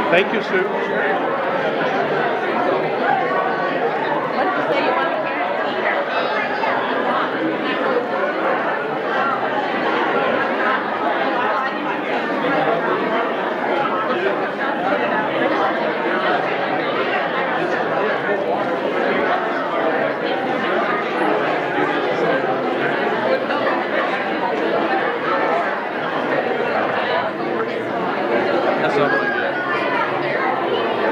Thank you, Sue. What did you say you wanted to That's all I get.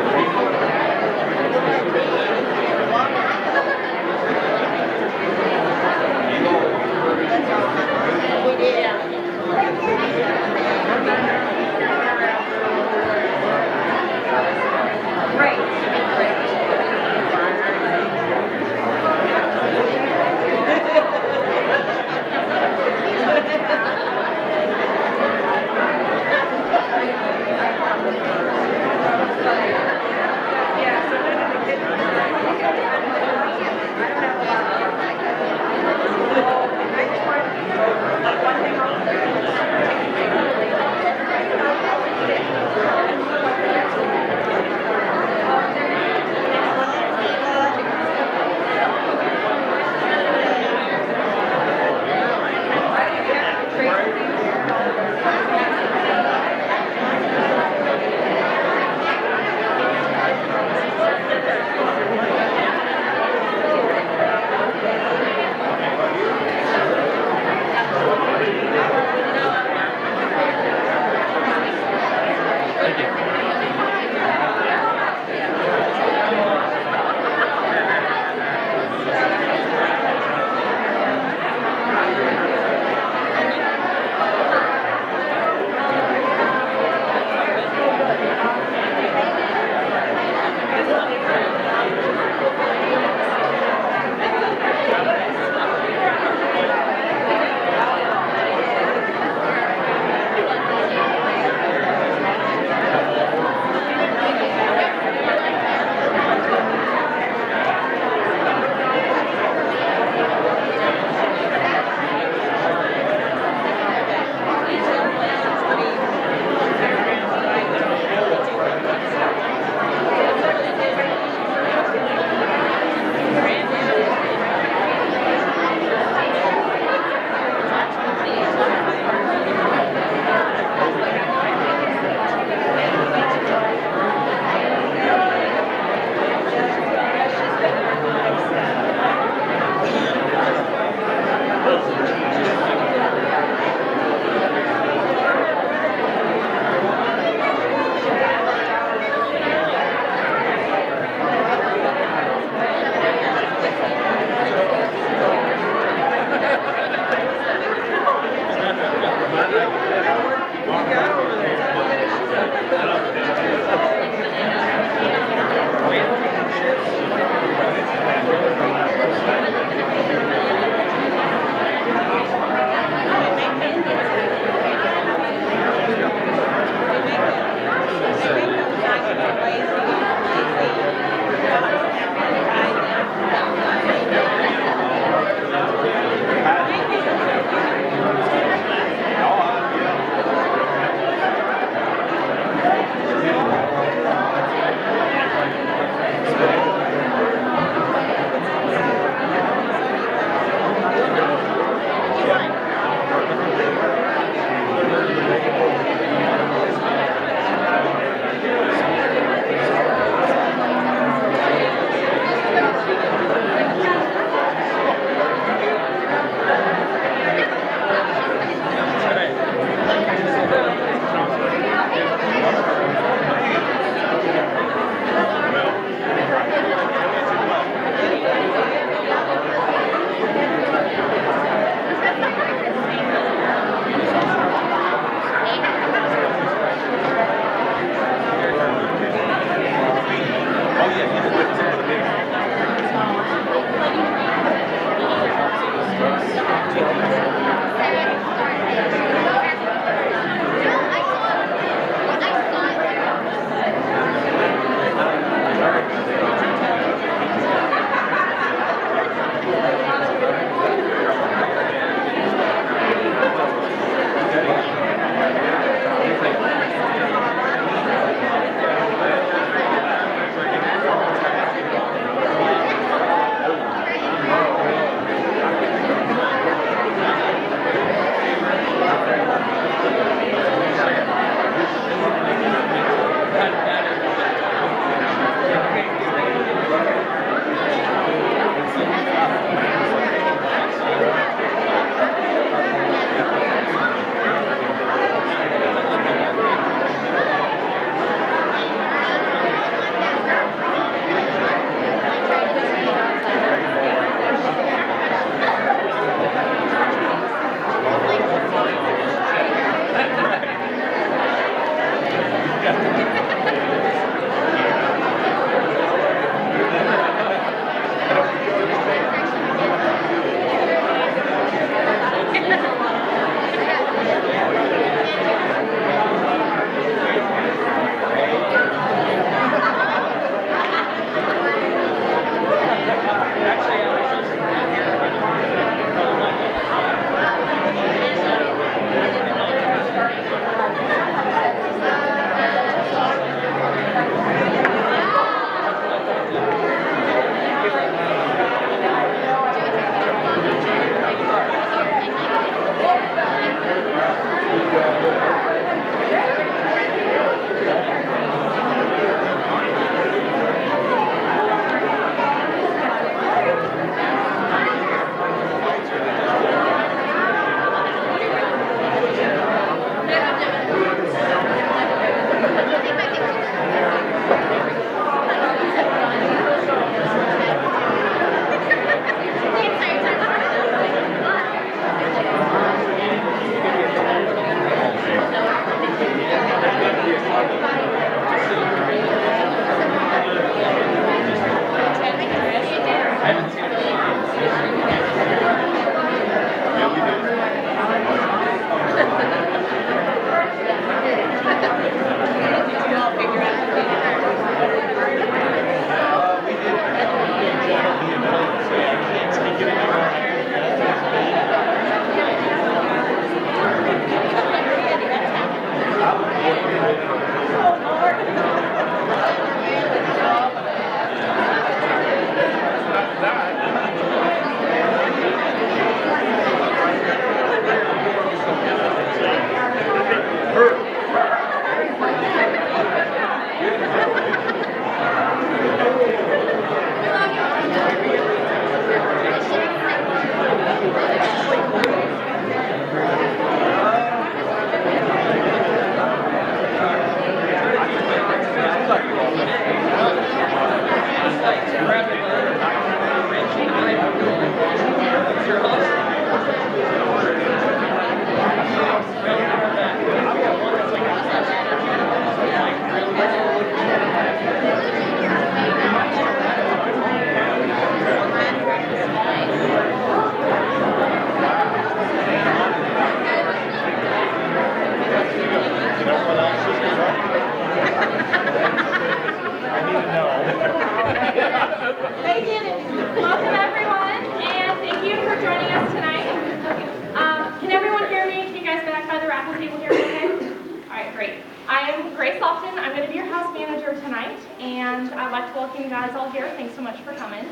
for tonight, and I'd like to welcome you guys all here. Thanks so much for coming.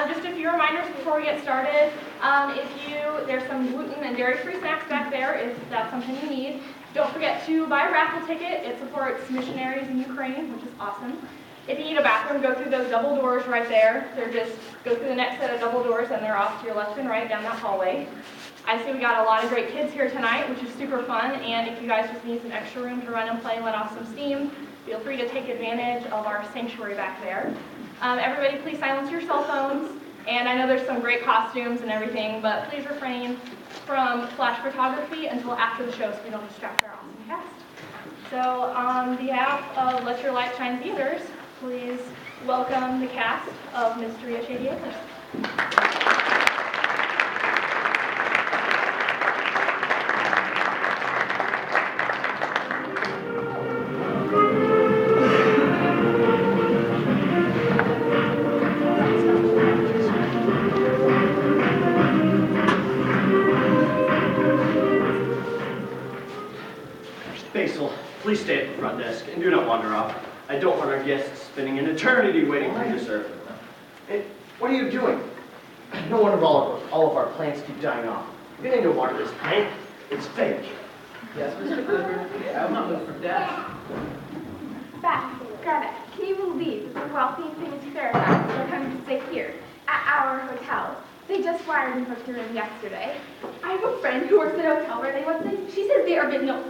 Just a few reminders before we get started. There's some gluten and dairy-free snacks back there if that's something you need. Don't forget to buy a raffle ticket. It supports missionaries in Ukraine, which is awesome. If you need a bathroom, go through those double doors right there. Go through the next set of double doors, and they're off to your left and right down that hallway. I see we got a lot of great kids here tonight, which is super fun, and if you guys just need some extra room to run and play and let off some steam, feel free to take advantage of our sanctuary back there. Everybody please silence your cell phones, and I know there's some great costumes and everything, but please refrain from flash photography until after the show so we don't distract our awesome cast. So on behalf of Let Your Light Shine Theaters, please welcome the cast of Mystery at Shady Acres. Please stay at the front desk and do not wander off. I don't want our guests spending an eternity waiting for dessert. Hey, what are you doing? No wonder all of our plants keep dying off. You need to water this plant. It's fake. Yes, Mr. Clifford. I'm not moved from death. Beth, grab it. Can you believe that the wealthy and famous Fairfax are coming to stay here at our hotel? They just wired and booked a room yesterday. I have a friend who works at a hotel where they once stayed. She says they are big, no,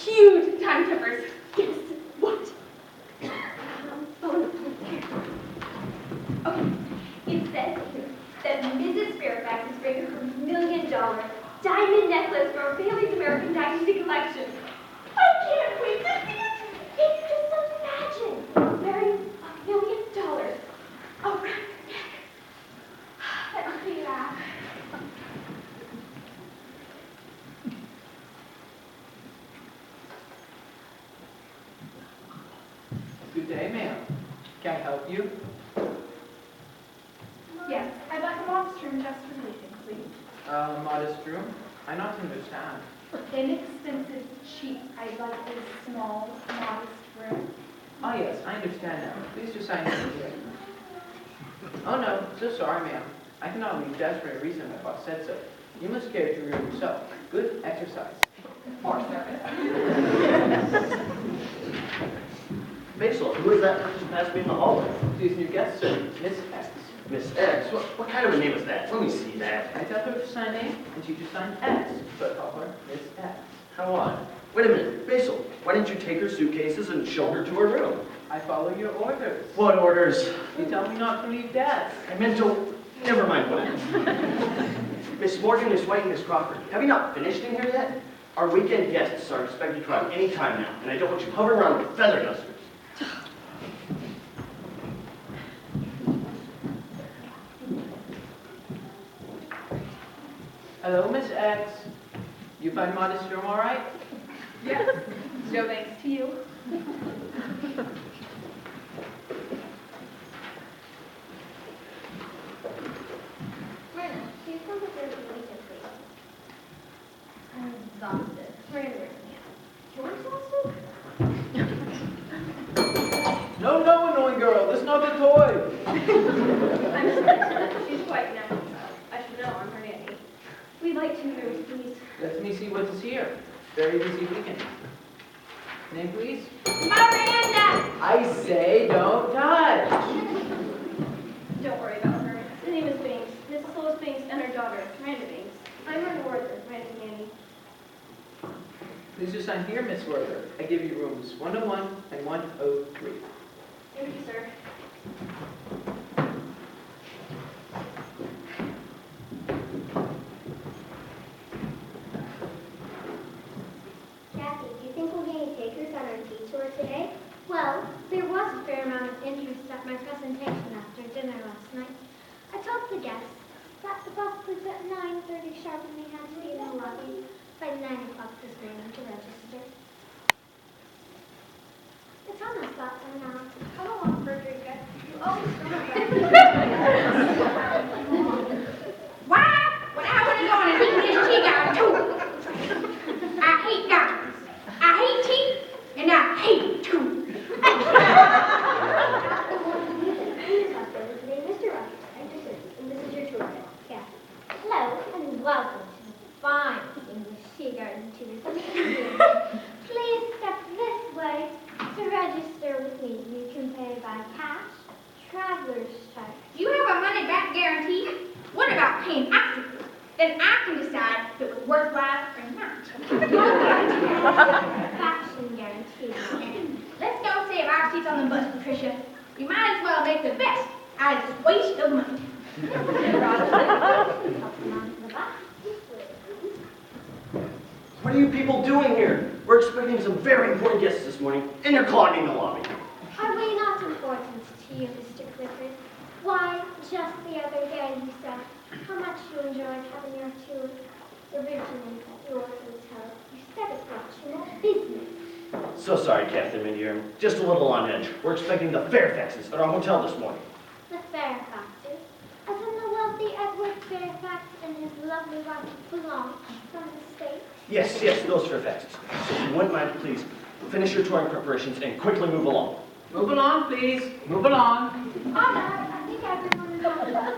huge time trippers. Guess what? Okay, it says here that Mrs. Fairfax is bringing her $1 million diamond necklace for her family's American Dynasty collection. I can't wait to see it. Can you just imagine wearing $1 million around your neck? That must be that. Good day, ma'am. Can I help you? Yes, I'd like a modest room just for the evening, please. Modest room? I not understand. Inexpensive, cheap. I'd like a small, modest room. Ah, yes, I understand now. Please just sign in here. Oh, no, so sorry, ma'am. I cannot leave just for a reason my boss said so. You must care to room yourself. Good exercise. Or service. Basil, who is that person passed me in the hallway? Please, new guest, sir. Miss X. Miss X? What kind of a name is that? Let me see that. I tell her to sign A, and she just signed X, but call her Miss X. How odd. Wait a minute, Basil, why didn't you take her suitcases and show her to her room? I follow your orders. What orders? You tell me not to leave desk. I meant to... Never mind what. Miss Morgan, Miss White, and Miss Crawford, have you not finished in here yet? Our weekend guests are expected to arrive any time now, and I don't want you hovering around with feather dusters. Hello, Miss X. You find modest room all right? Yes. No thanks to you. Mirna, can you come with your weekend, please? I'm exhausted. Mirna, you're exhausted? No, no, annoying girl. That's not the toy. I'm sorry. She's quite nice. I should know. I'm her nanny. We'd like 2 rooms, please. Let me see what is here. Very busy weekend. Name, please. Miranda! I say don't touch. Don't worry about her. Her name is Banks. Mrs. Lois Banks and her daughter, Miranda Banks. I'm her Norther, Miranda's nanny. Please just sign here, Miss Werther. I give you rooms 101 and 103. Thank you, sir. Kathy, do you think we'll get any takers on our tea tour today? Well, there was a fair amount of interest at my presentation after dinner last night. I told the guests that the bus was at 9:30 sharp and they had to be in the lobby by 9 o'clock this morning to register. It's almost about 10 now. Come along for a drink, guys. You always come Why? When I want to go on and eat this tea garden too. I hate gardens. I hate tea, and I hate too. pay by cash, traveler's check. You have a money-back guarantee? What about paying afterwards? Then I can decide if it was worthwhile or not. Faction guarantee. Let's don't save our seats on the bus, Patricia. We might as well make the best out of this waste of money. What are you people doing here? We're expecting some very important guests this morning, and you're clogging the lobby. Are we not important to you, Mr. Clifford? Why, just the other day you said how much you enjoyed having your tour originally at your hotel. You said it brought you more business. So sorry, Captain Midyear. Just a little on edge. We're expecting the Fairfaxes at our hotel this morning. The Fairfaxes, as in the wealthy Edward Fairfax and his lovely wife Blanche from the States. Yes, those Fairfaxes. So if you wouldn't mind, please, finish your touring preparations and quickly move along. Move along, please. Move along. All right, I think everyone is on the bus.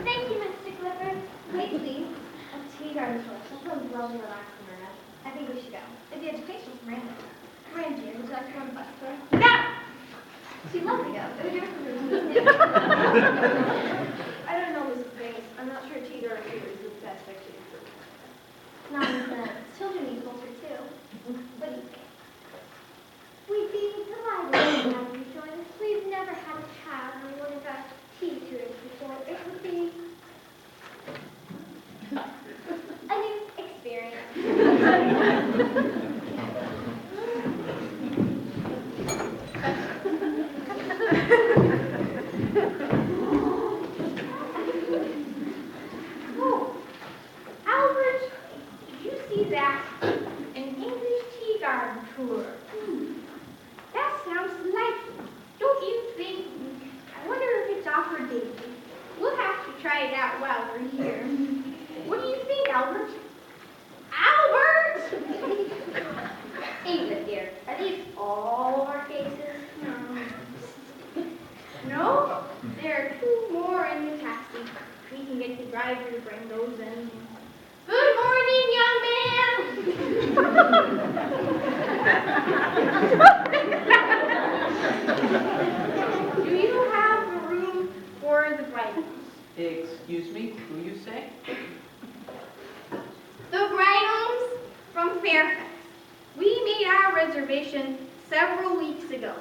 Thank you, Mr. Clifford. Wait, please. A tea garden tour. Sounds lovely, relaxing around. I think we should go. If the education's random. Randy, would you like to go on the bus tour? No! She'd love to go. It would do it for me. I don't know, Mrs. Banks. I'm not sure tea garden tour is the best activity for me. Not as children need culture, too. What do you think? We'd be delighted to have you join us. We've never had a child on one of our tea tours before. It would be a new experience. Oh, Albert, did you see that? An English tea garden tour. That sounds delightful. Don't you think? I wonder if it's offered daily. We'll have to try it out while we're here. What do you think, Albert? Albert! England, dear. Are these all of our cases? No, there are 2 more in the taxi. We can get the driver to bring those in. Good morning, young man! Do you have a room for the bridals? Excuse me, who you say? The bridals from Fairfax. We made our reservation several weeks ago.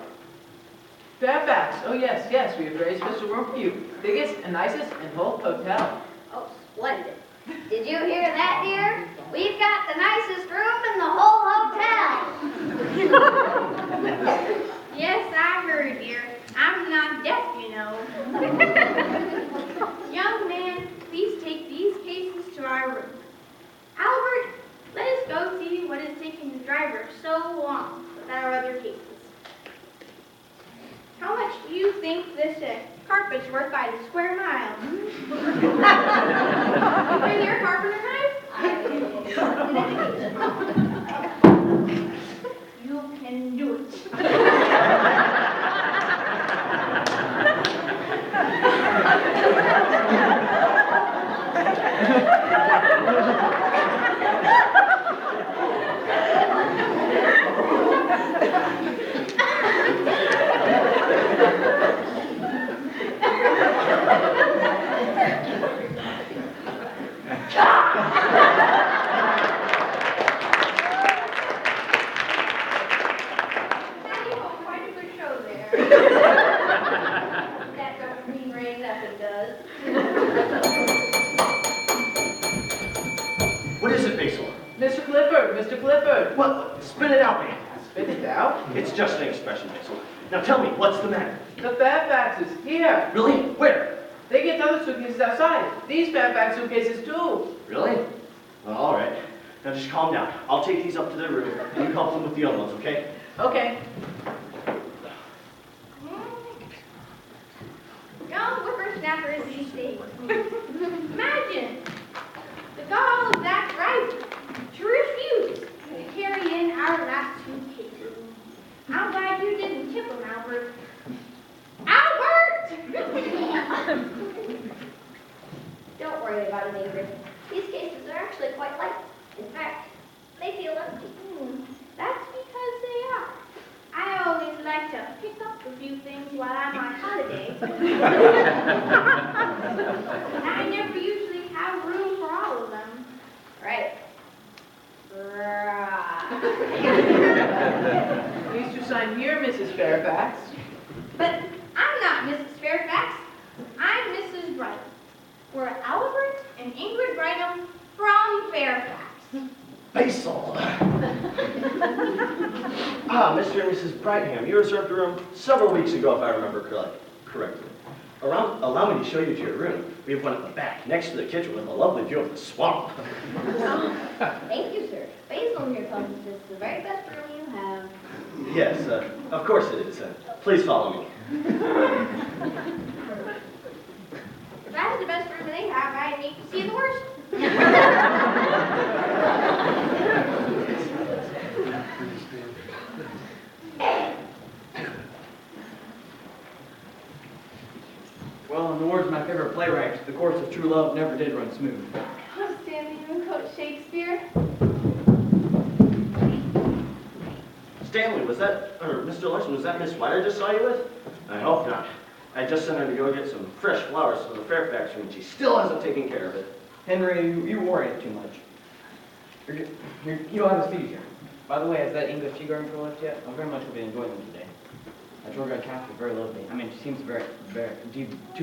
Fairfax. Oh, yes, we have very special room for you. Biggest and nicest in whole hotel. Oh, splendid. Did you hear that, dear? We've got the nicest room in the whole hotel. Yes, I heard, dear. I'm not deaf, you know. Young man, please take these cases to our room. Albert, let us go see what is taking the driver so long with our other cases. How much do you think this carpet's worth by the square mile? Bring your carpenter knife? You can do it. Quite a good show there. That don't raise up, it does. What is it, Basil? Mr. Clifford. Well, spit it out, man. Spit it out. It's just an expression, Basil. Now tell me, what's the matter? The Fairfaxes, here. Really? Where? They get other suitcases outside. These Fairfax suitcases, too. Really? Well, all right. Now just calm down. I'll take these up to their room. You help them with the other ones, okay? Okay. Young whippersnappers these days. Imagine the gall of that driver to refuse to carry in our last 2 cases. I'm glad you didn't tip him, Albert. Albert! Don't worry about it, Ingrid. These cases are actually quite light. In fact, they feel empty. That's because they are. I always like to pick up a few things while I'm on holiday. I never usually have room for all of them. Right. Please to sign here, Mrs. Fairfax. But I'm not Mrs. Fairfax. I'm Mrs. Brigham. We're Albert and Ingrid Brigham from Fairfax. Basil! Mr. and Mrs. Brigham, you reserved a room several weeks ago, if I remember correctly. Allow me to show you to your room. We have one at the back, next to the kitchen, with a lovely view of the swamp. Thank you, sir. Basil here tells us this is the very best room you have. Yes, of course it is. Please follow me. If that's the best room they have, I need to see the worst. Well, in the words of my favorite playwright, the course of true love never did run smooth. Oh, Stanley, you quote Shakespeare? Stanley, Mr. Larson, was that Miss White I just saw you with? I hope not. I just sent her to go get some fresh flowers for the Fairfax room, and she still hasn't taken care of it. Henry, you worry too much. You don't have a seat here. By the way, has that English tea garden girl left yet? I very much will be enjoying them today. That tour guide Kathy is very lovely. I mean, she seems to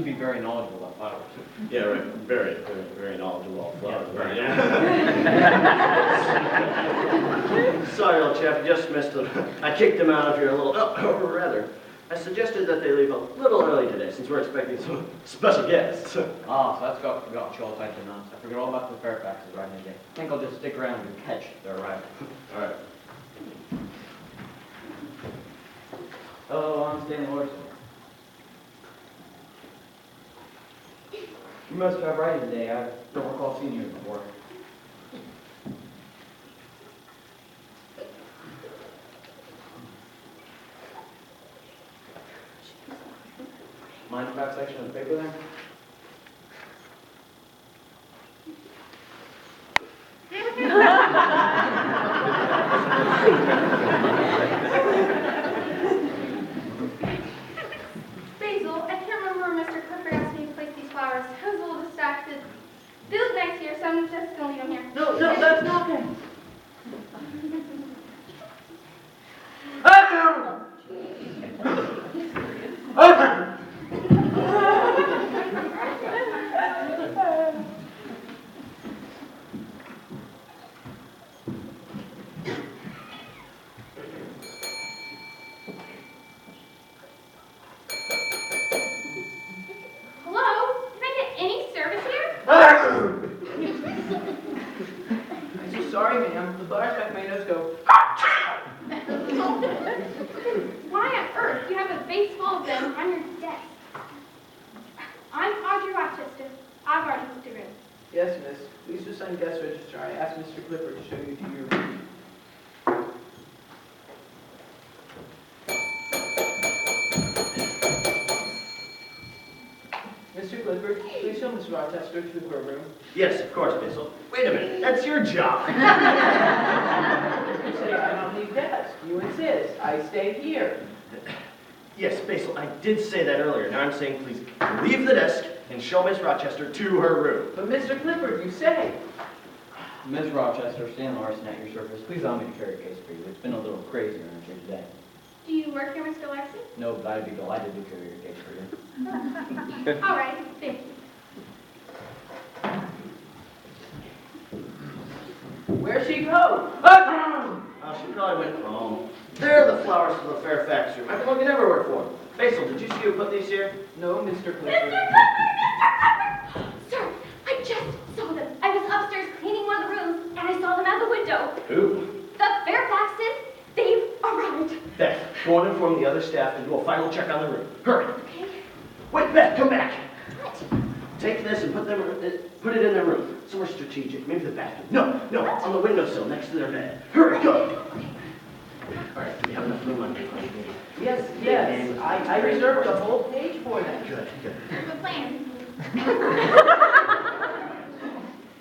be very knowledgeable about flowers. Yeah, right. Very knowledgeable about flowers. Yeah. Sorry, old chap, you just missed them. I kicked them out of here a little, or rather, I suggested that they leave a little early today, since we're expecting some special guests. Ah, so that's got you all typed of nonsense. I forget all about the Fairfaxes right today. I think I'll just stick around and catch their arrival. All right. Hello, I'm Stanley Larson. You must have writing today. I don't recall seeing you before. Mind if I have a section of the paper there? Basil, I can't remember where Mr. Clifford asked me to place these flowers. I was a little distracted. They look nice here, so I'm just going to leave them here. No, that's not okay. Hello? Can I get any service here? I'm so sorry, ma'am. The bars back my nose go. Why on earth do you have a vase full of them on your desk? I'm Audrey Rochester. I've already booked a room. Yes, miss. Please just sign guest register. I asked Mr. Clifford to show you to your room. Mr. Clifford, please show Miss Rochester to her room. Yes, of course, Basil. Wait a minute, that's your job. You say I don't need desk. You insist. I stay here. Yes, Basil, I did say that earlier. Now I'm saying please leave the desk and show Miss Rochester to her room. But Mr. Clifford, you say. Ms. Rochester, Stanley Larson at your service. Please allow me to carry a case for you. It's been a little crazy around here today. Do you work here, Mr. Larson? No, but I'd be delighted to carry your case for you. All right, thank you. Where'd she go? She probably went home. There are the flowers for the Fairfax room. I've been looking everywhere for them. Basil, did you see who put these here? No, Mr. Mr. Clifford. Clifford! Sir, I just saw them. I was upstairs cleaning one of the rooms, and I saw them out the window. Who? The Fairfaxes, they've arrived. Beth, go and inform the other staff and do a final check on the room. Hurry. Okay. Wait, Beth, come back. What? Take this and put it in their room. Somewhere strategic. Maybe the bathroom. No, on the windowsill next to their bed. Hurry, go. All right, do we have enough room on the Yes. I reserved a whole page for them. Good. The plan.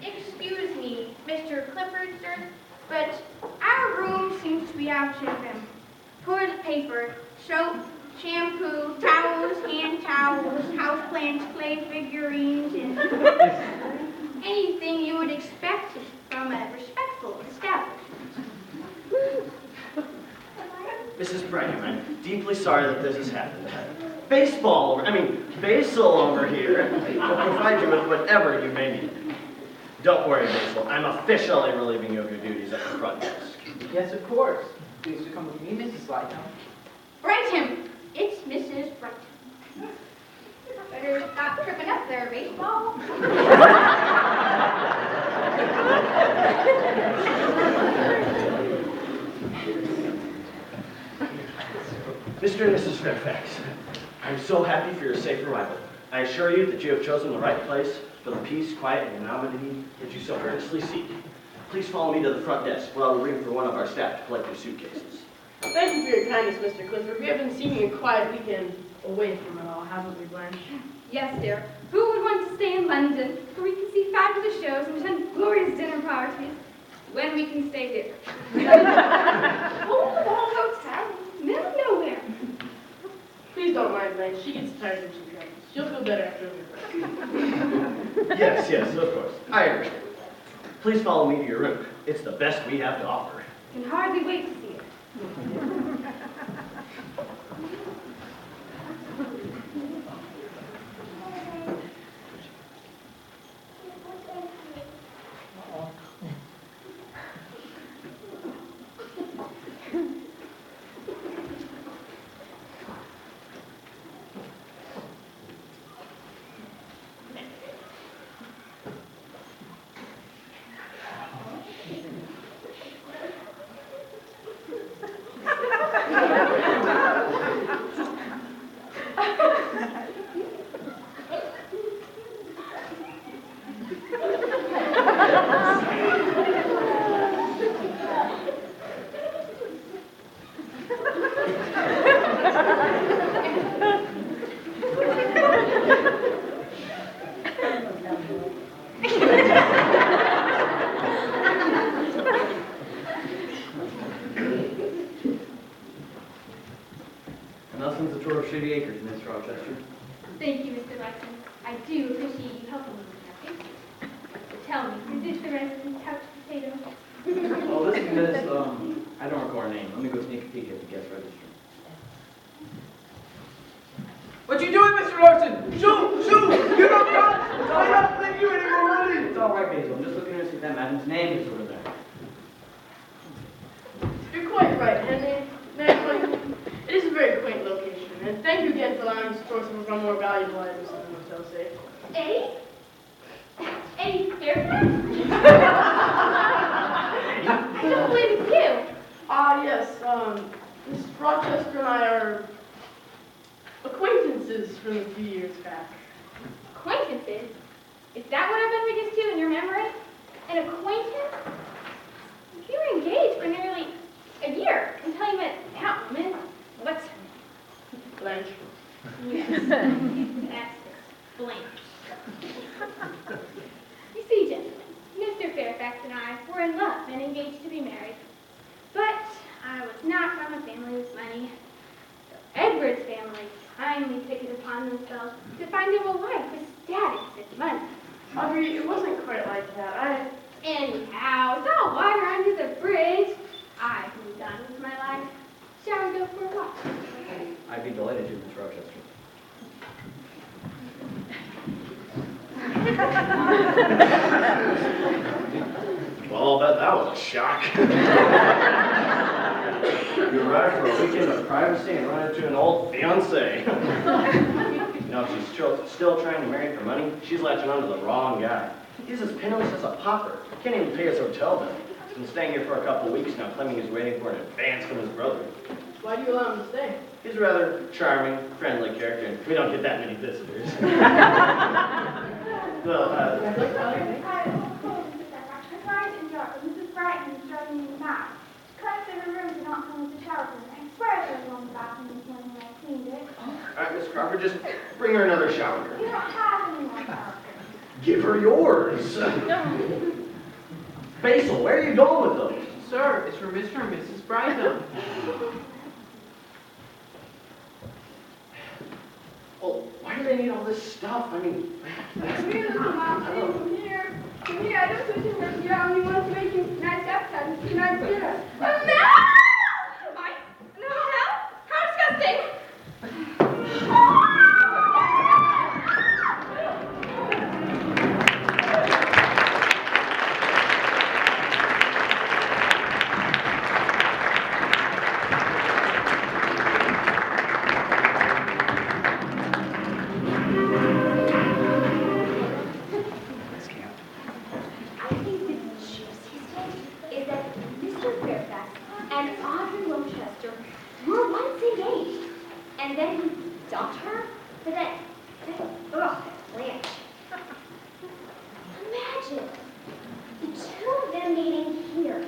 Excuse me, Mr. Clifford, sir, but our room seems to be out of toilet paper, soap, shampoo, towels, hand towels, houseplants, clay figurines, and anything you would expect from a respectful establishment. Mrs. Brigham, I'm deeply sorry that this has happened. Basil over here will provide you with whatever you may need. Don't worry, Basil. I'm officially relieving you of your duties at the front desk. Yes, of course. Please to come with me, Mrs. Lightown. Brighton, it's Mrs. Brighton. Better stop tripping up there, baseball. Mr. and Mrs. Fairfax, I'm so happy for your safe arrival. I assure you that you have chosen the right place for the peace, quiet, and anonymity that you so earnestly seek. Please follow me to the front desk, where I will ring for one of our staff to collect your suitcases. Thank you for your kindness, Mr. Clifford. We have been seeking a quiet weekend away from it all, haven't we, Blanche? Yes, dear. Who would want to stay in London, where we can see fabulous shows and attend glorious dinner parties, when we can stay here? Oh, the hotel, middle of nowhere. Please don't mind Blanche. She gets tired when she travels. She'll feel better after a week. Yes, of course. I understand. Please follow me to your room. It's the best we have to offer. Can hardly wait to see it. Nothing's a tour of Shady Acres, Miss Rochester. Thank you, Mr. Lexington. I do appreciate you helping me with that. But tell me, is this the resident couch potato? Oh, this is Miss, I don't recall her name. Let me go sneak a peek at the guest register. What you doing, Mr. Larson? Shoot! You don't got! I don't think you any more money! It's all right, Basil. I'm just looking to see if that madam's name is over there. You're quite right, Henry. It is a very quaint location, and thank you again for allowing us to store some of our more valuable items in the hotel safe. Eddie? Eddie Fairfax? I don't believe it's you. Yes, Miss Rochester and I are acquaintances from a few years back. Acquaintances? Is that what I've been reduced to in your memory? An acquaintance? You were engaged for nearly a year until you met out, Miss. What's her name? Blanche. Yes. That's Blanche. You see, gentlemen, Mr. Fairfax and I were in love and engaged to be married. But I was not from a family with money. So Edward's family kindly took it upon themselves to find him a wife with status and money. Audrey, it wasn't quite like that. Anyhow, it's all water under the bridge. I've moved on with my life. Shall we go for a walk? I'd be delighted to, Miss Rochester. Well, I'll bet that was a shock. You arrived for a weekend of privacy and run into an old fiancé. If she's still trying to marry for money, she's latching onto the wrong guy. He's as penniless as a pauper. Can't even pay his hotel bill. He's been staying here for a couple of weeks now, claiming he's waiting for an advance from his brother. Why do you allow him to stay? He's a rather charming, friendly character, and we don't get that many visitors. Well, Mrs. Brighton is driving me mad. She collects every room to not come with the shower curtain. I swear there was one in the bathroom this morning when I cleaned it. all right, Miss Crawford, just bring her another shower We curtain. don't have any more shower curtains. Give her yours. Basil, where are you going with those? Sir, it's for Mr. and Mrs. Brighton. they need all this stuff? I mean, Come here, little mom. Come here. Come here. I don't switch over here. I only want to make you nice appetite. Nice dinner. Oh, no! Mine? No, how disgusting! I think the juiciest thing is that Mr. Fairfax and Audrey Rochester were once engaged, and then he dumped her for that ranch. Imagine the two of them meeting here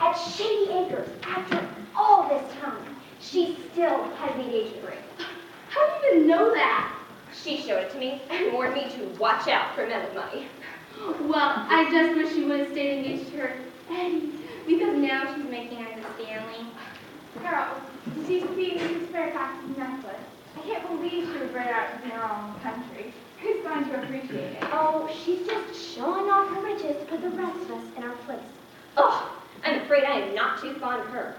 at Shady Acres after all this time. She still has the engagement ring. How do you even know that? She showed it to me and warned me to watch out for men with money. Well, I just wish she would have stayed engaged to her Eddie, because now she's making eyes at Stanley. Carol, did you see Mrs. Fairfax's necklace? I can't believe she would wear it out in her own country. Who's going to appreciate it? Oh, she's just showing off her riches to put the rest of us in our place. Oh, I'm afraid I am not too fond of her.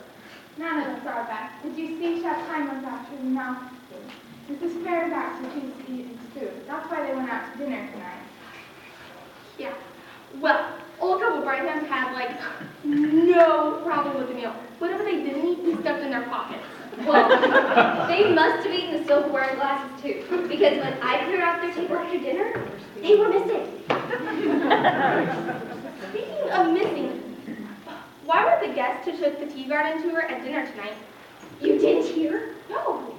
None of us are, Beth. Did you see she had time on after the mouth? Mrs. Fairfax refused to eat his food. That's why they went out to dinner tonight. Yeah. Well, old couple Brightham had, like, no problem with the meal. Whatever they didn't eat, they stuffed in their pockets. Well, they must have eaten the silverware and glasses too, because when I cleared off their table after dinner, they were missing. Speaking of missing, why were the guests who took the tea garden tour at dinner tonight? You didn't hear? No.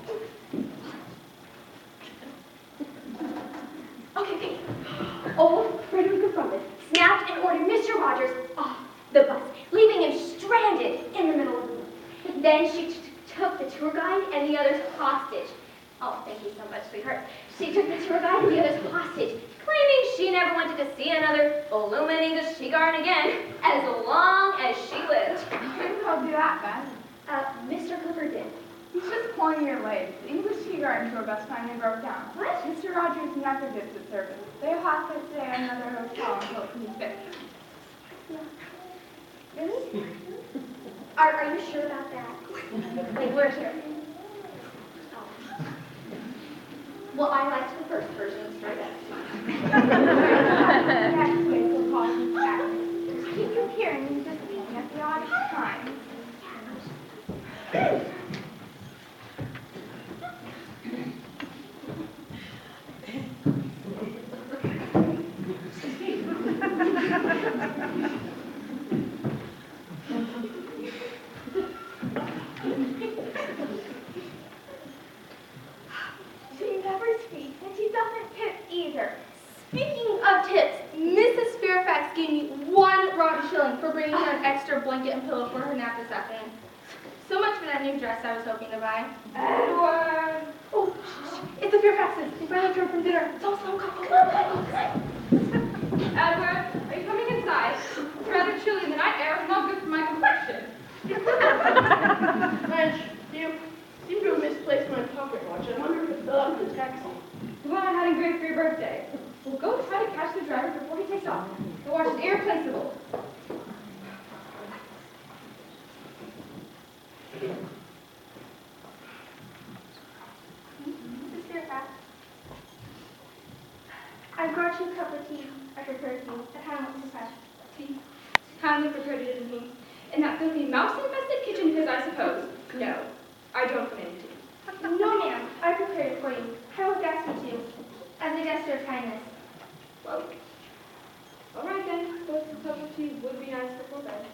Okay. Old Frederick confronted, snapped and ordered Mr. Rogers off the bus, leaving him stranded in the middle of the room. Then she took the tour guide and the others hostage. Oh, thank you so much, sweetheart. She took the tour guide and the others hostage, claiming she never wanted to see another blooming English tea garden again as long as she lived. Who told you that, Beth? Mr. Clifford did. He's just pulling your leg. The English tea garden tour bus finally broke down. What? Mr. Rogers never gives the service. They have to stay at another hotel until he's fixed. Really? Are you sure about that? Like, we're sure. Oh. Well, I liked the first version of the story best. Next week we'll call you back. Keep you hearing you just speaking at the odd times. She never speaks, and she doesn't tip either. Speaking of tips, Mrs. Fairfax gave me one rotten shilling for bringing her an extra blanket and pillow for her nap this afternoon. So much for that new dress I was hoping to buy. Edward! Oh, shh, it's the Fairfaxes. They finally returned from dinner. So slow, come on. Edward, are you coming inside? It's rather chilly in the night air, not good for my complexion. French, you seem to have misplaced my pocket watch. I wonder if it fell out of the taxi. The one I had engraved for your birthday. We'll go try to catch the driver before he takes off. The watch is irreplaceable. Mrs. Fairfax, I brought you a cup of tea I prepared for you at home with fresh tea. Kindly prepared it in me. In that filthy mouse-infested kitchen of his, I suppose. No, I don't come in tea. No, ma'am, I prepared it for you. I will ask you to, as a gesture of kindness. Well, all right then. I suppose a cup of tea would be nice before bed.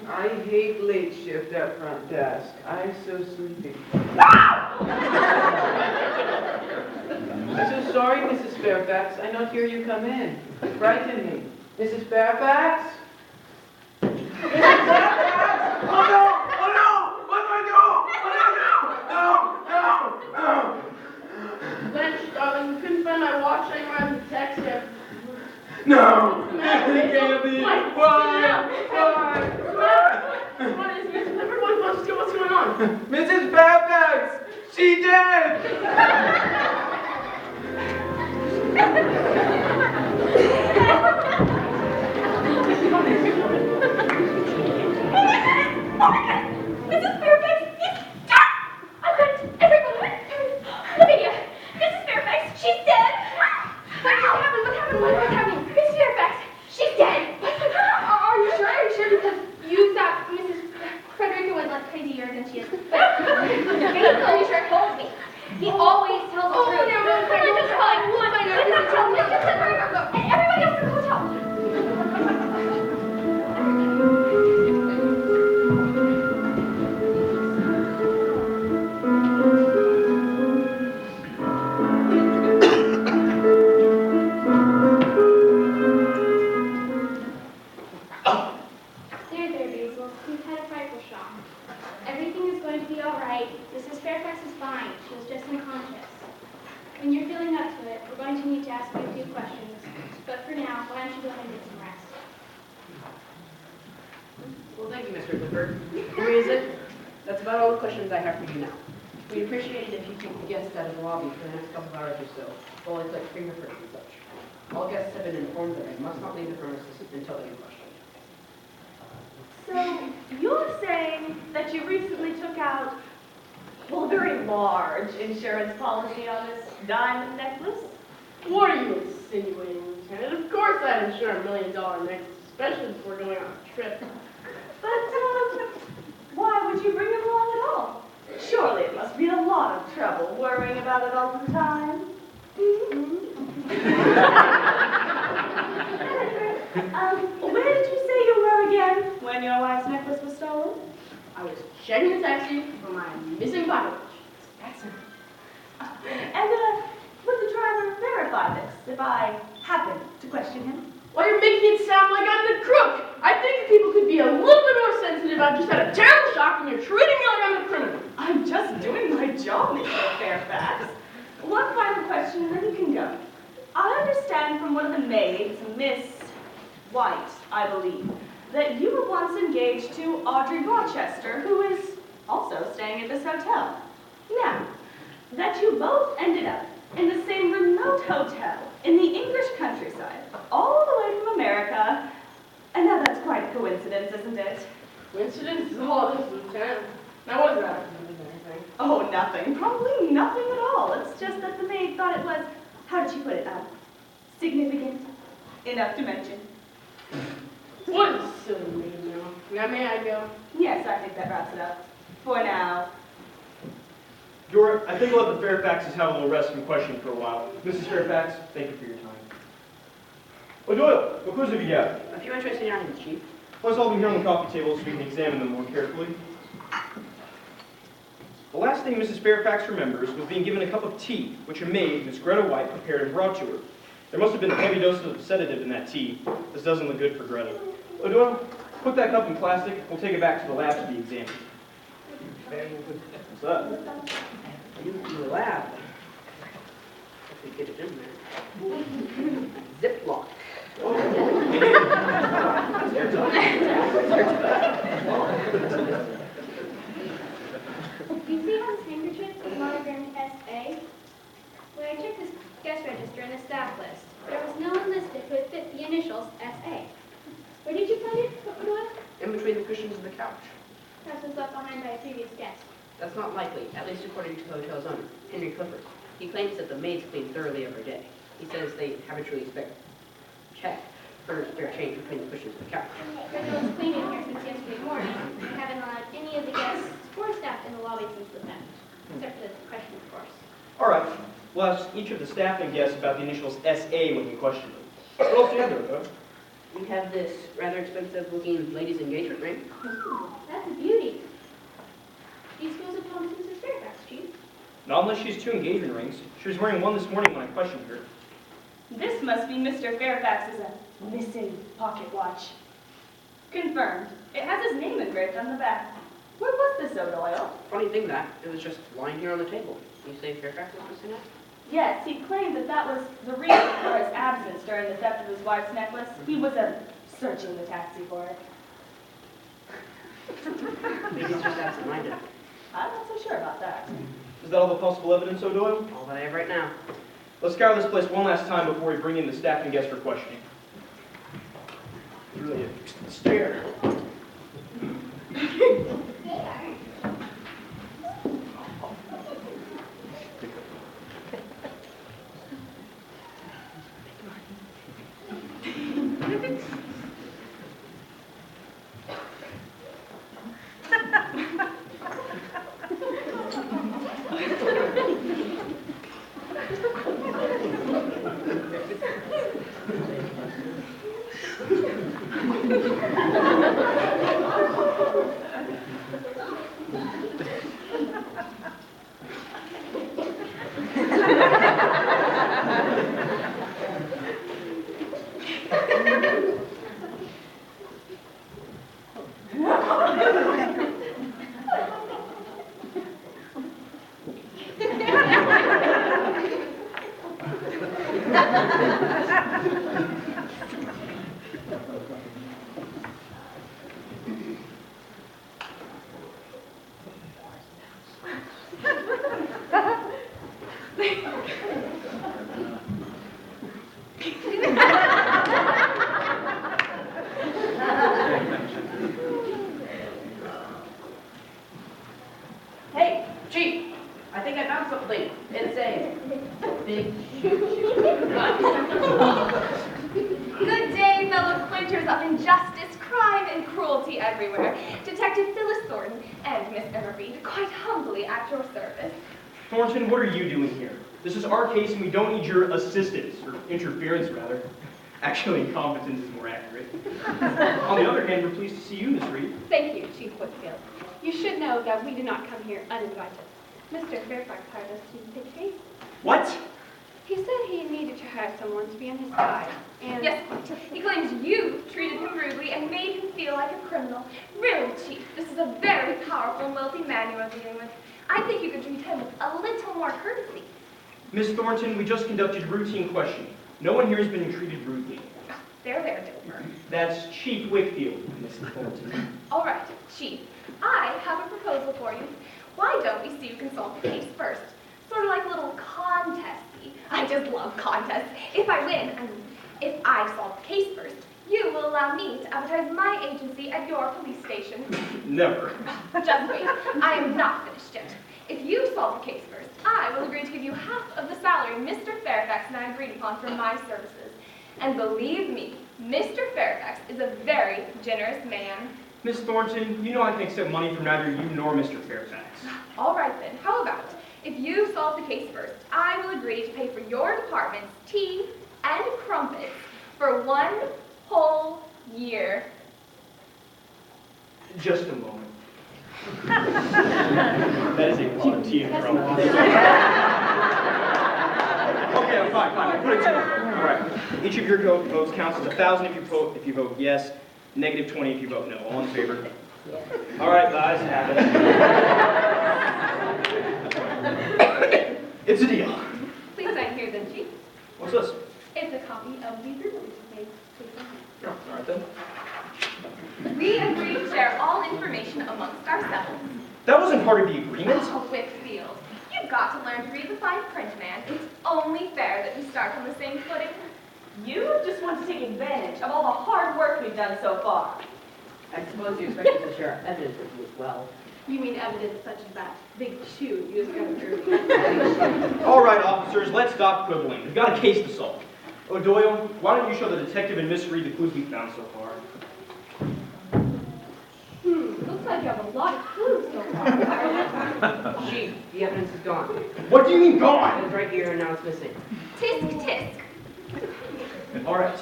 I hate late shift at front desk. I'm so sleepy. I'm so sorry, Mrs. Fairfax. I not hear you come in. Frighten me. Mrs. Fairfax? Mrs. Fairfax! Oh no! Oh no! What do I do? What do I do? No! No! No! Blanche, darling, you couldn't find my watch anywhere in the text yet. No! It can't be. Why? What is it? Everyone wants to know what's going on. Mrs. Fairfax! She dead! Mrs. Fairfax is dead! I went, everyone, Lydia, Mrs. Fairfax, she's dead! What happened? What's happening? Mrs. Fairfax, she's dead! Are you sure? Are you sure? Because you thought Mrs. Frederica was like crazier than she is. Are you sure? Told me. He always tells the Oh, truth. no, Just fine. And everybody else in the hotel. There, Basil. You've had a frightful shock. Everything is going to be all right. Mrs. Fairfax is fine. She was just unconscious. When you're feeling up to it, we're going to need to ask you a few questions. But for now, why don't you go ahead and get some rest? Well, thank you, Mr. Clifford. Who is it? That's about all the questions I have for you now. We'd appreciate it if you keep the guests out of the lobby for the next couple of hours or so, while I collect fingerprints and such. All guests have been informed that they must not leave the premises until they are questioned. So, you're saying that you recently took out, well, a very large insurance policy on this diamond necklace? What are you insinuating, Lieutenant? Of course I'd insure $1 million necklace, especially if we're going on a trip. But, why would you bring it along at all? Surely it must be a lot of trouble worrying about it all the time. Where did you say you were again when your wife's necklace was stolen? I was checking the taxi for my missing pocket watch. That's it. And, would the driver verify this if I happened to question him? Why, you're making it sound like I'm the crook. I think people could be a little bit more sensitive. I've just had a terrible shock and you're treating me like I'm a criminal. I'm just doing my job, Mr. Fairfax. One final question and then you can go. I understand from one of the maids, Miss White, I believe, that you were once engaged to Audrey Rochester, who is also staying at this hotel. Now, that you both ended up in the same remote hotel in the English countryside, all the way from America, and now that's quite a coincidence, isn't it? Coincidence is all this, Lieutenant. Now what is that? Anything? Oh, nothing. Probably nothing at all. It's just that the maid thought it was, how did she put it, significant enough to mention. What is silly me now? Now may I go? Yes, I think that wraps it up. For now. Dora, I think we'll let the Fairfaxes have a little rest from questioning for a while. Mrs. Fairfax, thank you for your time. O'Doyle, what clues have you got? A few interesting items, Chief. Let's all them here on the coffee table so we can examine them more carefully. The last thing Mrs. Fairfax remembers was being given a cup of tea, which her maid, Miss Greta White, prepared and brought to her. There must have been a heavy dose of sedative in that tea. This doesn't look good for Greta. O'Doyle, put that cup in plastic. We'll take it back to the lab to be examined. What's that? In the lab. If we get it in there. Ziploc. You see how this handkerchief is monogrammed SA? When I checked this guest register and the staff list, there was no one listed who would fit the initials SA. Where did you find it, O'Doyle? In between the cushions of the couch. Perhaps it was left behind by a previous guest. That's not likely, at least according to the hotel's owner, Henry Clifford. He claims that the maids clean thoroughly every day. He says they habitually check for spare change between the cushions of the couch. There's no one's cleaned in here since yesterday morning. I haven't allowed any of the guests or staff in the lobby since the theft. Except for the question, of course. All right. We'll ask each of the staff and guests about the initials SA when we question them. What else do you have there, Doug? We have this rather expensive looking ladies' engagement ring. Ooh, that's a beauty. These goes upon Mrs. Fairfax, Chief. Not unless she has two engagement rings. She was wearing one this morning when I questioned her. This must be Mr. Fairfax's missing pocket watch. Confirmed. It has his name engraved on the back. Where was this, O'Doyle? Funny thing that, it was just lying here on the table. You say Fairfax was missing it? Yes, he claimed that that was the reason for his absence during the theft of his wife's necklace. He was searching the taxi for it. Maybe he's just absent-minded. I'm not so sure about that. Is that all the possible evidence, O'Doyle? All that I have right now. Let's scour this place one last time before we bring in the staff and guests for questioning. Really a stare. Hey, Chief, I think I found something. It's a big Good day, fellow quinters of injustice, crime, and cruelty everywhere. Detective Phyllis Thornton and Miss Emma Reed, quite humbly at your service. Thornton, what are you doing here? This is our case and we don't need your assistance, or interference rather. Actually, incompetence is more accurate. On the other hand, we're pleased to see you, Miss Reed. Thank you, Chief Whitfield. You should know that we did not come here uninvited. Mr. Fairfax hired us to take a case. What? He said he needed to have someone to be on his side, and... Yes, he claims you treated him rudely and made him feel like a criminal. Really, Chief, this is a very powerful and wealthy man you are dealing with. I think you could treat him with a little more courtesy. Miss Thornton, we just conducted routine questioning. No one here has been treated rudely. There, Dover. That's Chief Wickfield, Miss Thornton. All right, Chief, I have a proposal for you. Why don't we see you consult the case first? Sort of like a little contest-y. I just love contests. If I win, if I solve the case first, you will allow me to advertise my agency at your police station. Never. Just wait, I am not finished yet. If you solve the case first, I will agree to give you half of the salary Mr. Fairfax and I agreed upon for my services. And believe me, Mr. Fairfax is a very generous man. Miss Thornton, you know I can accept money from neither you nor Mr. Fairfax. All right then, how about if you solve the case first, I will agree to pay for your department's tea and crumpets for 1 whole year. Just a moment. That is a lot of tea and crumpets. Okay, fine. I'll put it to all right. Each of your votes counts as 1,000 if you vote yes, -20 if you vote no. All in favor? All right, guys, have it. It's a deal. Please sign here then, Chief. What's this? It's a copy of the agreement we made. Please sign here. Oh, all right then. We agree to share all information amongst ourselves. That wasn't part of the agreement. Oh, Whitfield, you've got to learn to read the fine print, man. It's only fair that we start on the same footing. You just want to take advantage of all the hard work we've done so far. I suppose you expect us to share evidence with you as well. You mean evidence such as that big shoe you discovered earlier? All right, officers, let's stop quibbling. We've got a case to solve. O'Doyle, why don't you show the detective and Miss Reed the clues we've found so far? Looks like you have a lot of clues so far. Chief, the evidence is gone. What do you mean It gone? was right here and now it's missing. Tisk, tisk. All right.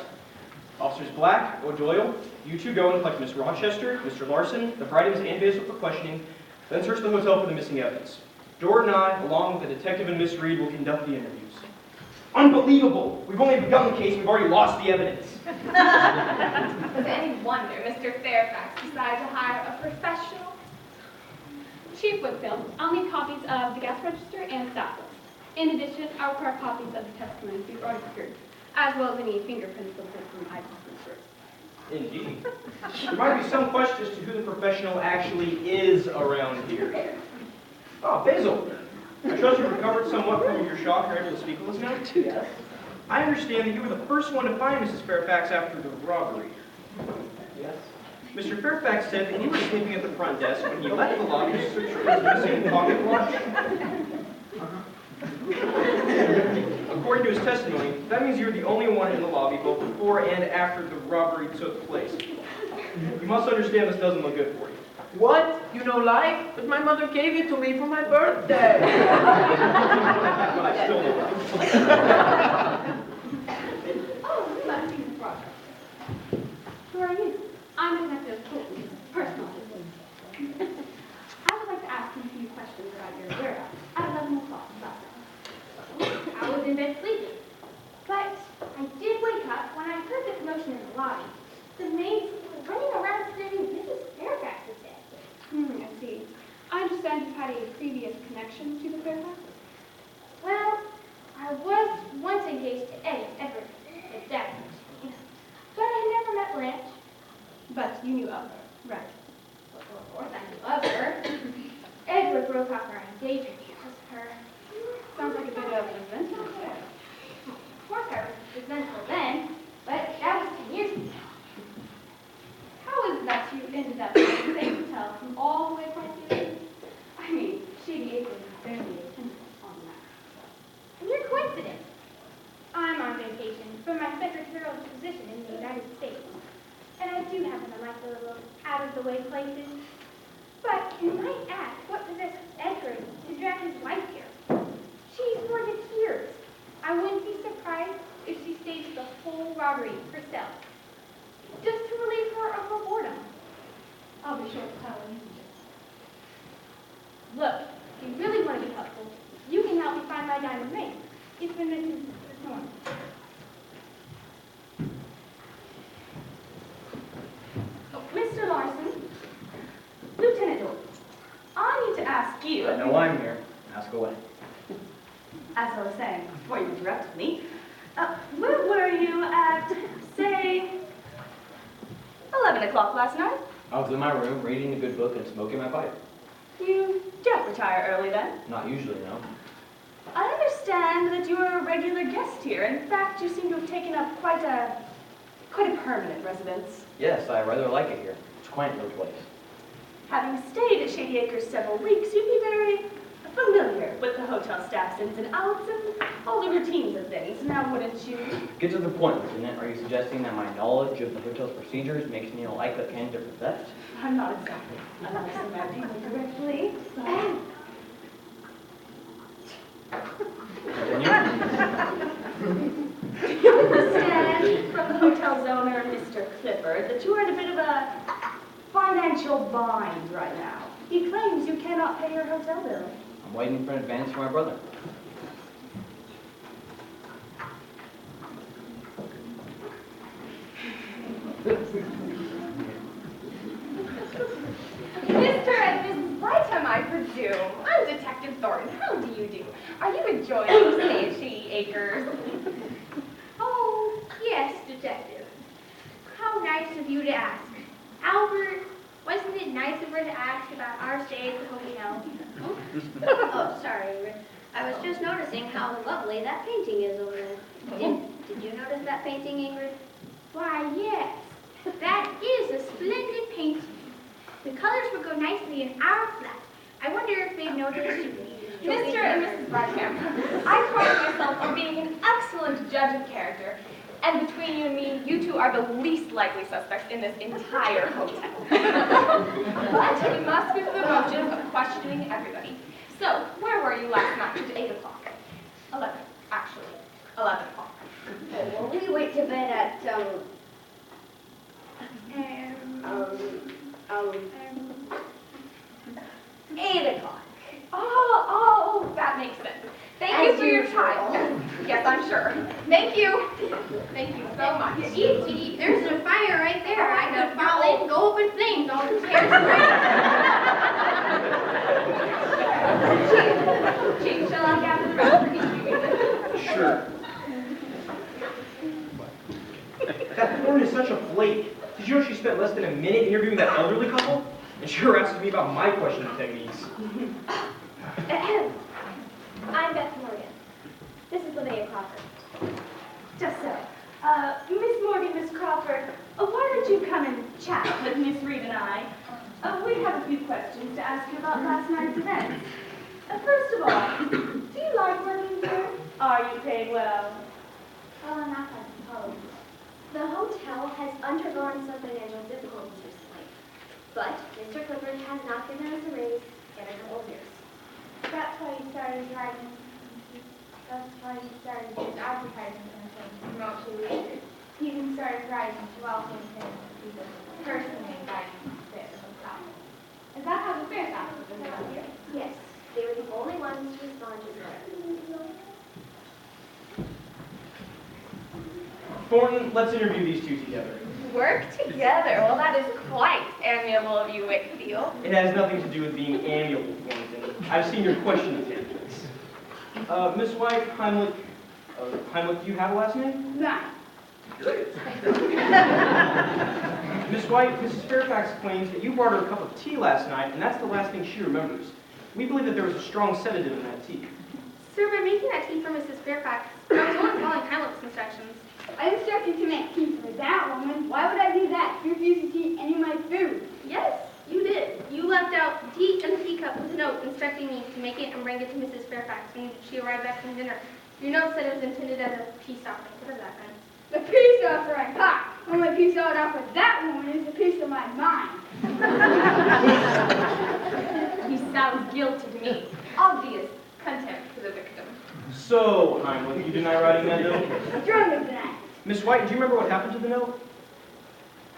Officers Black, O'Doyle, you two go and collect Miss Rochester, Mr. Larson, the Fridays and Basil for questioning, then search the hotel for the missing evidence. Jordan and I, along with the detective and Miss Reed, will conduct the interviews. Unbelievable! We've only begun the case, we've already lost the evidence. Is it any wonder Mr. Fairfax decided to hire a professional? Chief Whitfield, I'll need copies of the gas register and staff list. In addition, I'll require copies of the testimony we've already procured, as well as any fingerprints filtered from eyewitnesses. Indeed. There might be some question as to who the professional actually is around here. Ah, Basil. I trust you've recovered somewhat from your shock and are able to speak with us now? Yes. I understand that you were the first one to find Mrs. Fairfax after the robbery. Yes. Mr. Fairfax said that you were sleeping at the front desk when he left the lobby to search for his missing pocket watch. According to his testimony, that means you're the only one in the lobby both before and after the robbery took place. You must understand this doesn't look good for you. What? You know lie? But my mother gave it to me for my birthday. But I still don't know. Oh, you must be Miss Rochester. Who are you? I'm Detective Colton's personal assistant. I would like to ask you a few questions about your whereabouts at 11 o'clock last night. I was in bed sleeping. But I did wake up when I heard the commotion in the lobby. The maids were running around screaming, Mrs. Fairfax is dead. I see. I understand you've had a previous connection to the Fairfax? Well, I was once engaged to Eddie Everett, his dad. But I never met Blanche. But you knew of her, right? Well, of course I knew of her. Edward broke off our engagement because of her. Sounds like a bit of an resentful affair. Of course I was resentful then, but that was 10 years ago. How is it that you ended up in the same hotel from all the way across the ocean? I mean, Shady Acres is barely a pinpoint on the map. A mere coincidence. I'm on vacation from my secretarial position in the United States. And I do happen to like the little out-of-the-way places. But it might ask what possessed Edward to drag his wife here. She's more to tears. I wouldn't be surprised if she staged the whole robbery herself. Just to relieve her of her boredom. I'll be sure to tell her. Look, if you really want to be helpful, you can help me find my diamond ring. It's been missing this morning. Oh, Mr. Larson, Lieutenant Doyle, I need to ask you. I know I'm here. Ask away. As I was saying before you interrupted me, where were you at, say, 11 o'clock last night? I was in my room reading a good book and smoking my pipe. You don't retire early then? Not usually, no. I understand that you're a regular guest here. In fact, you seem to have taken up quite a permanent residence. Yes, I rather like it here. It's a quaint little place. Having stayed at Shady Acres several weeks, you'd be very familiar with the hotel staff's ins and outs and all the routines of things, now wouldn't you? Get to the point, Lieutenant. Are you suggesting that my knowledge of the hotel's procedures makes me a likely candidate for theft? I'm not exactly analyzing my people correctly. Continue. You understand from the hotel's owner, Mr. Clifford, that you are in a bit of a financial bind right now. He claims you cannot pay your hotel bill. I'm waiting for an advance from my brother. Mr. and Mrs. Lightham, I presume. I'm Detective Thornton. How do you do. Are you enjoying your stay at Shady Acres? Oh, yes, Detective. How nice of you to ask. Albert, wasn't it nice of her to ask about our stay at the hotel? Oh, sorry, Ingrid. I was just noticing how lovely that painting is over there. Did you notice that painting, Ingrid? Why, yes. That is a splendid painting. The colors would go nicely in our flat. I wonder if they'd notice. Mr. and Mrs. Barkham, I pride myself on being an excellent judge of character. And between you and me, you two are the least likely suspects in this entire hotel. But we must go through the motions of questioning everybody. So, where were you last night at 8 o'clock? 11, actually. 11 o'clock. Well, we went to bed at, 8 o'clock. Oh, that makes sense. Thank you for your time. Yes, I'm sure. Thank you. Thank you so much. Easy, there's a fire right there. I could fall in, go up in flames all the stairs. Chief, shall I gather the rest for each of you? Sure. That woman is such a flake. Did you know she spent less than a minute interviewing that elderly couple? And she harassed me about my questioning techniques. I'm Beth Morgan. This is Linnea Crawford. Just so. Miss Morgan, Miss Crawford, why don't you come and chat with Miss Reed and I? We have a few questions to ask you about last night's events. First of all, do you like working here? Are you paid well? Not I suppose. The hotel has undergone some financial difficulties recently, but Mr. Clifford has not given us a raise in a couple of years. That's why you started writing. That's why you started his advertising campaign to promote Shady. He even started writing to also say that he was personally inviting him to stay at the hotel. Is that how the fair taxes were done here? Yes, they were the only ones to respond to his letter. Thornton, let's interview these two together. Work together? Well, that is quite amiable of you, Wakefield. It has nothing to do with being amiable, Thornton. I've seen your questioning techniques. Miss White, Heimlich, do you have a last name? No. Miss White, Mrs. Fairfax claims that you brought her a cup of tea last night, and that's the last thing she remembers. We believe that there was a strong sedative in that tea. Sir, by making that tea for Mrs. Fairfax, I was only following Heimlich's instructions. I instructed to make tea for that woman. Why would I do that? She refused to eat any of my food. Yes, you did. You left out the tea and the teacup with a note instructing me to make it and bring it to Mrs. Fairfax when she arrived back from dinner. Your note said it was intended as a peace offering. What does that mean? The peace offering. Ha! Only peace I would offer that woman is the peace of my mind. He sounds guilty to me. Obvious contempt for the victim. So, Heimlich, you deny writing that note? Drunk as that. Miss White, do you remember what happened to the note?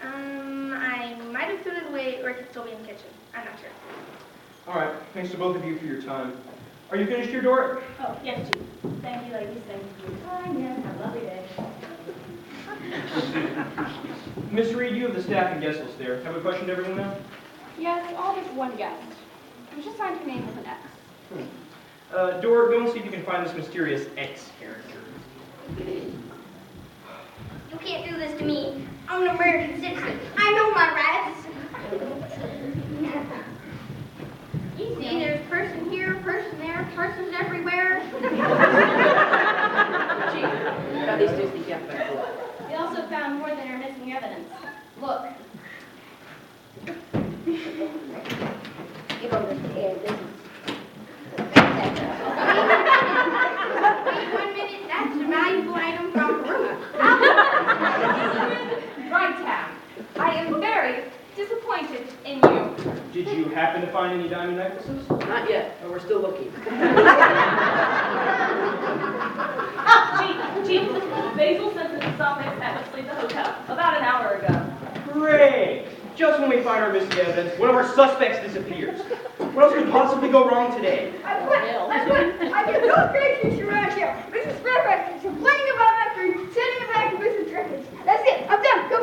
I might have thrown it away or it could still be in the kitchen. I'm not sure. All right, thanks to both of you for your time. Are you finished here, Dort? Oh, yes, Chief. Thank you, ladies. Thank you for your time. Yes, have a lovely day. Miss Reed, you have the staff and guest list there. Have we questioned everyone now? Yes, all but one guest. It was just signed her name with an X. Dort, go and see if you can find this mysterious X character. You can't do this to me. I'm an American citizen. I know my rights. Easy, there's person here, person there, persons everywhere. Now these two speak up back below. We also found more than our missing evidence. Look. You understand this? Wait 1 minute, that's a valuable item from Peru. Right, Tam. I am very disappointed in you. Did you happen to find any diamond necklaces? Not yet, but we're still looking. Chief, Basil sent the suspects at the hotel about an hour ago. Great! Just when we find our missing evidence, one of our suspects disappears. What else could possibly go wrong today? I get no patience around here. Mrs. Fairfax is complaining about my food, sending it back to Mrs. Drinkers. That's it. I'm done. Go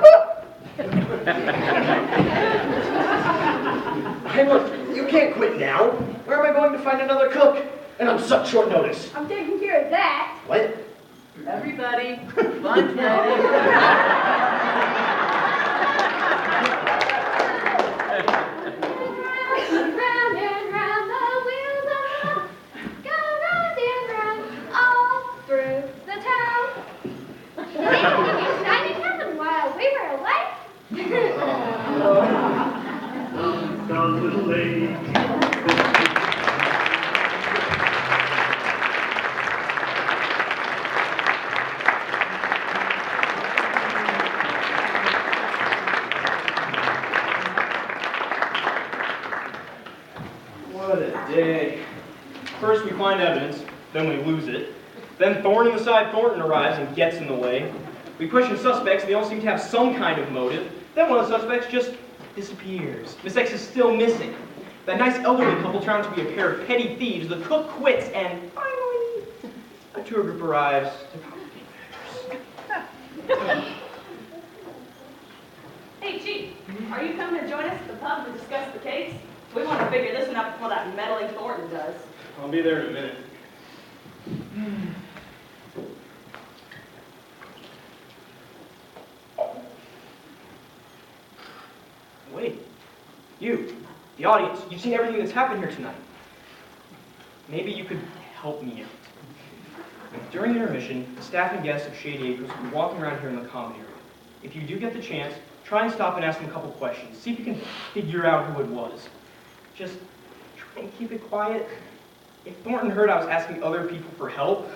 Hey, look, you can't quit now. Where am I going to find another cook? and on such short notice. I'm taking care of that. What? Everybody, lunch ready. Round and round the wheels of love go round and round all through the town. Exciting happened while we were away. Down to the lake. What a day. First we find evidence, then we lose it. Then thorn in the side Thornton arrives and gets in the way. We question suspects, and they all seem to have some kind of motive. Then one of the suspects just disappears. Miss X is still missing. That nice elderly couple turn out to be a pair of petty thieves. The cook quits, and finally, a tour group arrives to complicate matters. Hey, Chief, are you coming to join us at the pub to discuss the case? We want to figure this one out before that meddling Thornton does. I'll be there in a minute. Wait, you, the audience, you've seen everything that's happened here tonight. Maybe you could help me out. During intermission, the staff and guests of Shady Acres will be walking around here in the common area. If you do get the chance, try and stop and ask them a couple questions. See if you can figure out who it was. Just try and keep it quiet. If Thornton heard I was asking other people for help,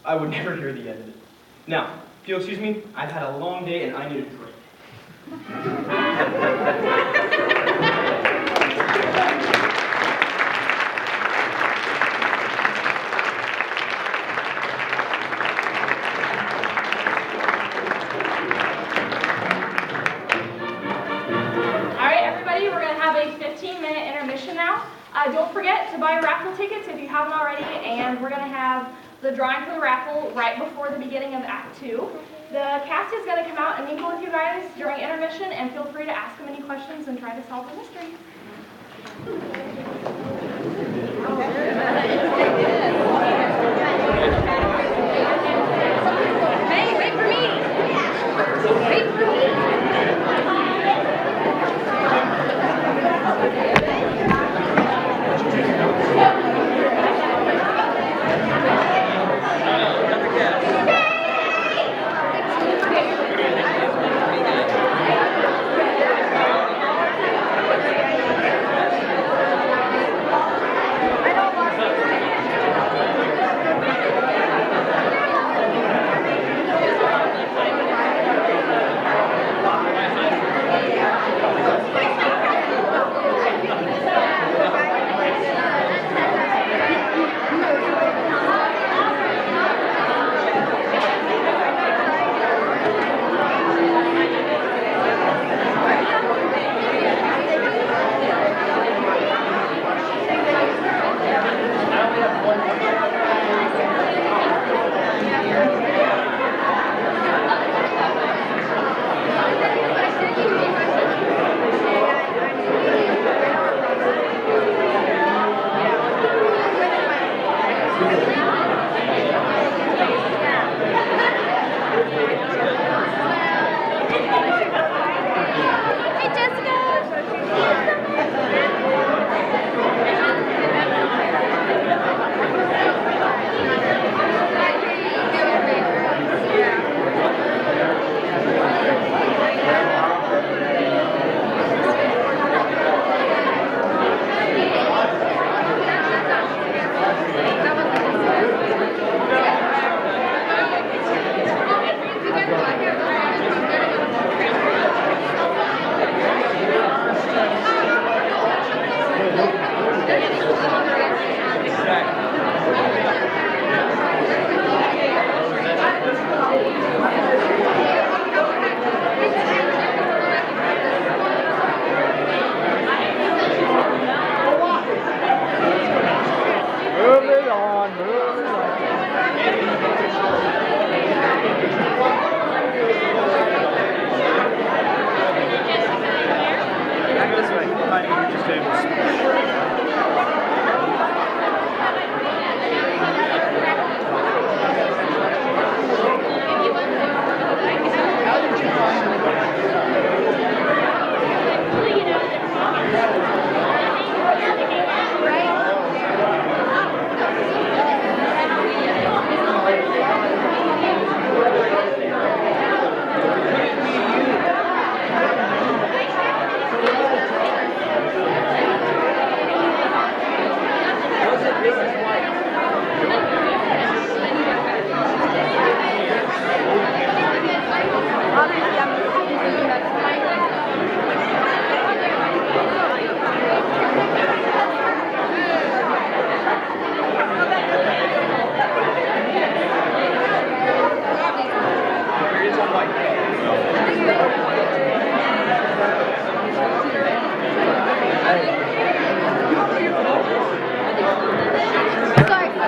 I would never hear the end of it. Now, if you'll excuse me, I've had a long day and I need a drink. Don't forget to buy your raffle tickets if you haven't already, and we're going to have the drawing for the raffle right before the beginning of Act 2. The cast is going to come out and mingle with you guys during intermission, and feel free to ask them any questions and try to solve the mystery. Hey, wait for me! Wait for me!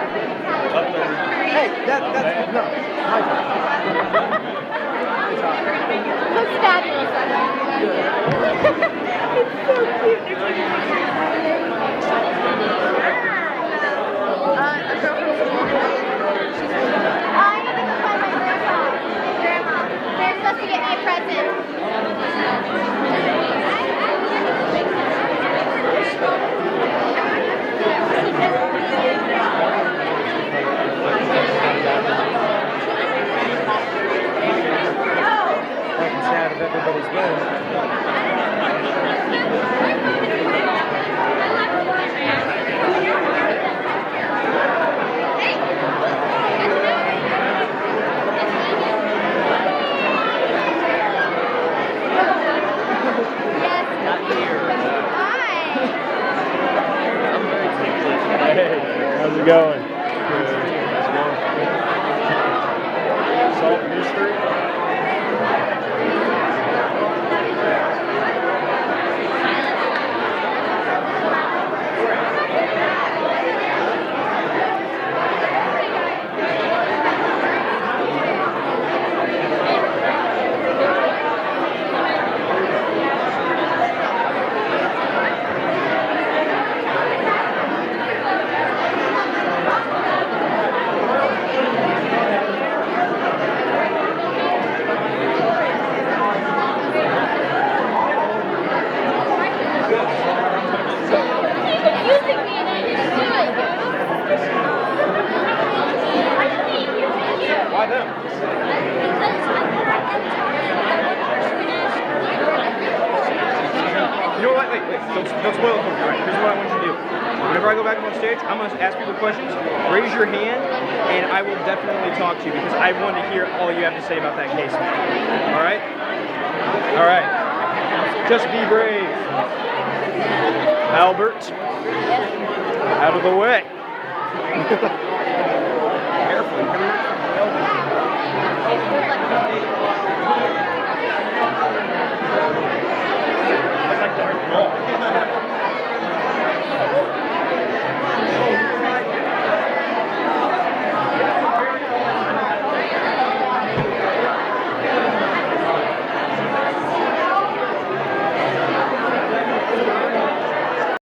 Hey, that's, no, my time. My time. Looks fabulous on you. It's so cute. A girl from school. I need to go find my grandma. They're supposed to get me a present. Fucking sad if everybody's winning. Hey, how's it going? Salt history? Using me and I didn't do it. I just need you. Why them? You know what? Wait. Don't spoil it for me. All right, here's what I want you to do. Whenever I go back up on stage, I'm going to ask people questions. Raise your hand, and I will definitely talk to you because I want to hear all you have to say about that case. All right? All right. Just be brave. Albert, out of the way. Careful.